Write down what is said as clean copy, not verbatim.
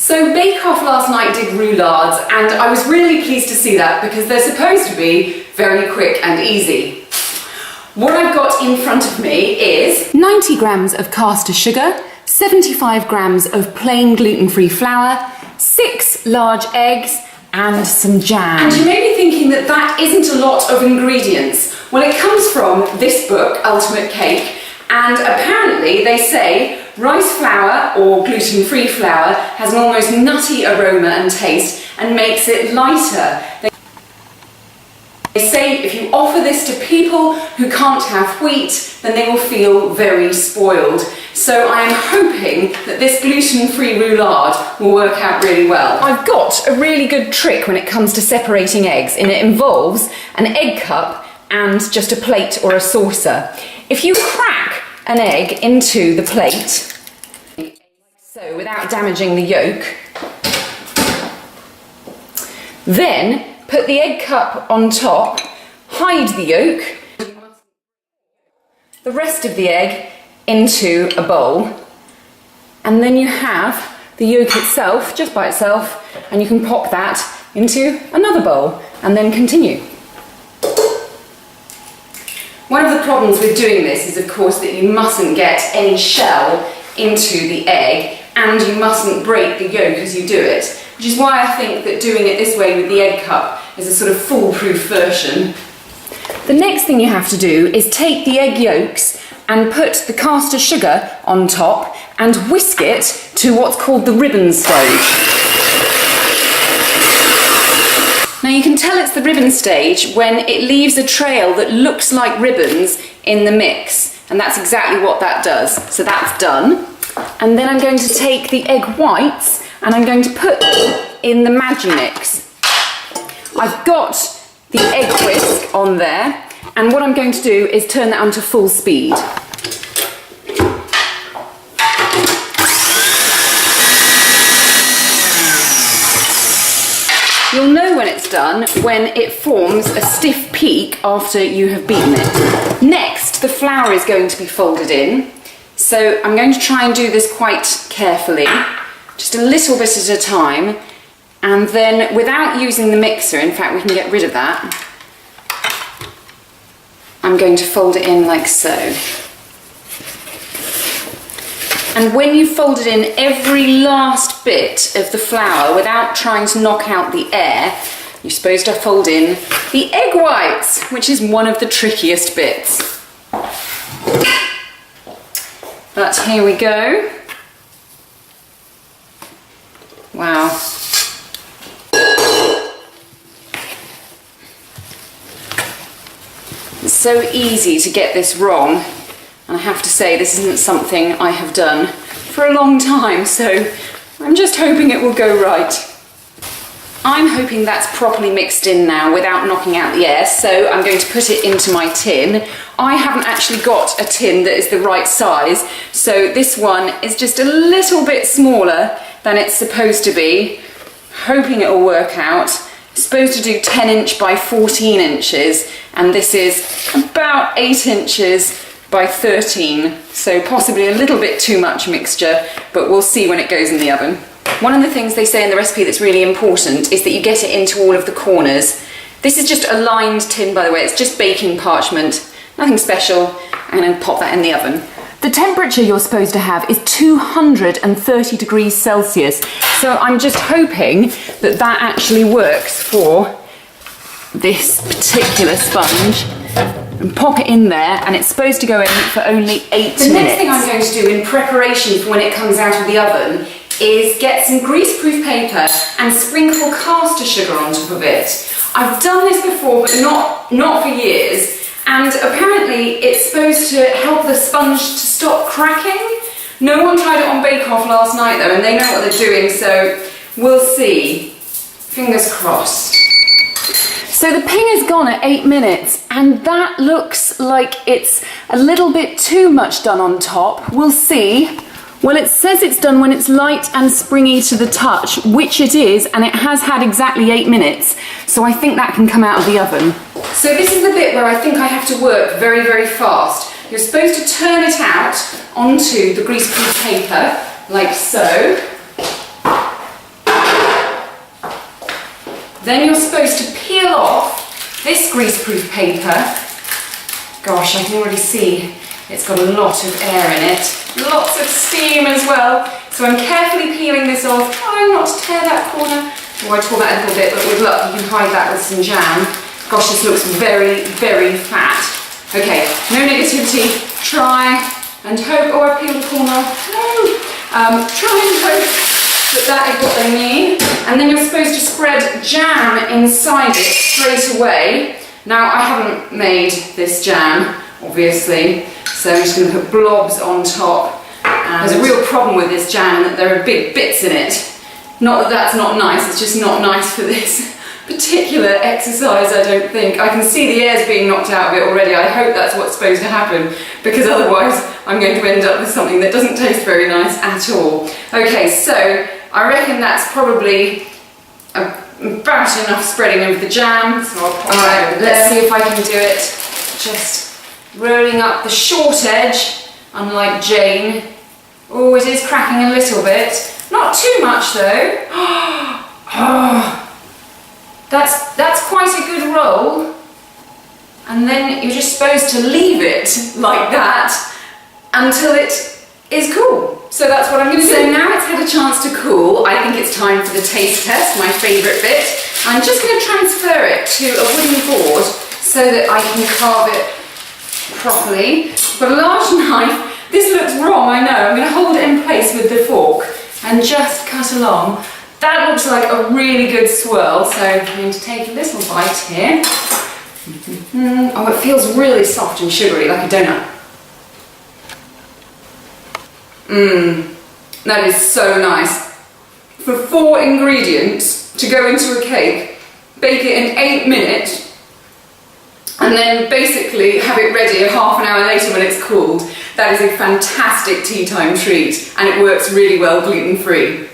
So Bake Off last night did roulades, and I was really pleased to see that because they're supposed to be very quick and easy. What I've got in front of me is 90 grams of castor sugar, 75 grams of plain gluten-free flour, 6 large eggs, and some jam. And you may be thinking that that isn't a lot of ingredients. Well, it comes from this book, Ultimate Cake, and apparently they say rice flour or gluten-free flour has an almost nutty aroma and taste and makes it lighter. They say if you offer this to people who can't have wheat, then they will feel very spoiled. So I am hoping that this gluten-free roulade will work out really well. I've got a really good trick when it comes to separating eggs, and it involves an egg cup and just a plate or a saucer. If you crack an egg into the plate, so without damaging the yolk, then put the egg cup on top, hide the yolk, the rest of the egg into a bowl, and then you have the yolk itself, just by itself, and you can pop that into another bowl and then continue. One of the problems with doing this is, of course, that you mustn't get any shell into the egg and you mustn't break the yolk as you do it, which is why I think that doing it this way with the egg cup is a sort of foolproof version. The next thing you have to do is take the egg yolks and put the castor sugar on top and whisk it to what's called the ribbon stage. Now you can tell it's the ribbon stage when it leaves a trail that looks like ribbons in the mix, and that's exactly what that does. So that's done. And then I'm going to take the egg whites and I'm going to put in the Magimix. I've got the egg whisk on there, and what I'm going to do is turn that onto full speed. You'll know when it's done when it forms a stiff peak after you have beaten it. Next, the flour is going to be folded in. So I'm going to try and do this quite carefully, just a little bit at a time, and then without using the mixer, in fact we can get rid of that, I'm going to fold it in like so. And when you fold it in every last bit of the flour without trying to knock out the air, you're supposed to fold in the egg whites, which is one of the trickiest bits. But here we go. Wow. It's so easy to get this wrong, and I have to say this isn't something I have done for a long time, so I'm just hoping it will go right. I'm hoping that's properly mixed in now without knocking out the air, so I'm going to put it into my tin. I haven't actually got a tin that is the right size, so this one is just a little bit smaller than it's supposed to be. Hoping it will work out. It's supposed to do 10 inch by 14 inches, and this is about 8 inches by 13, so possibly a little bit too much mixture, but we'll see when it goes in the oven. One of the things they say in the recipe that's really important is that you get it into all of the corners. This is just a lined tin, by the way, it's just baking parchment, nothing special. I'm going to pop that in the oven. The temperature you're supposed to have is 230 degrees Celsius, so I'm just hoping that that actually works for this particular sponge. And pop it in there, and it's supposed to go in for only 8 minutes. The next thing I'm going to do in preparation for when it comes out of the oven is get some greaseproof paper and sprinkle castor sugar on top of it. I've done this before, but not for years, and apparently it's supposed to help the sponge to stop cracking. No one tried it on Bake Off last night though, and they know what they're doing, so we'll see. Fingers crossed. So the ping is gone at 8 minutes, and that looks like it's a little bit too much done on top. We'll see. Well, it says it's done when it's light and springy to the touch, which it is, and it has had exactly 8 minutes, so I think that can come out of the oven. So this is the bit where I think I have to work very, very fast. You're supposed to turn it out onto the greaseproof paper, like so. Then you're supposed to peel off this greaseproof paper. Gosh, I can already see it's got a lot of air in it. Lots of steam as well. So I'm carefully peeling this off, trying not to tear that corner. Oh, I tore that a little bit, but with luck you can hide that with some jam. Gosh, this looks very, very fat. Okay, no negativity. Try and hope. Oh, I peeled the corner off. No. Try and hope that is what they mean. And then you're supposed to spread jam inside it straight away. Now, I haven't made this jam, obviously, so I'm just going to put blobs on top. And there's a real problem with this jam in that there are big bits in it. Not that that's not nice, it's just not nice for this particular exercise, I don't think. I can see the air's being knocked out of it already. I hope that's what's supposed to happen, because otherwise I'm going to end up with something that doesn't taste very nice at all. Okay, so I reckon that's probably about enough spreading of the jam. So I'll pop that over there. Let's see if I can do it. Just rolling up the short edge, unlike Jane. Oh, it is cracking a little bit. Not too much though. Oh. That's quite a good roll, and then you're just supposed to leave it like that until it is cool. So that's what I'm going to do. So now it's had a chance to cool, I think it's time for the taste test, my favourite bit. I'm just going to transfer it to a wooden board so that I can carve it properly. But a large knife, this looks wrong, I know. I'm going to hold it in place with the fork and just cut along. That looks like a really good swirl, so I'm going to take a little bite here. Oh, it feels really soft and sugary, like a donut. That is so nice. For 4 ingredients to go into a cake, bake it in 8 minutes, and then basically have it ready half an hour later when it's cooled. That is a fantastic tea time treat, and it works really well gluten-free.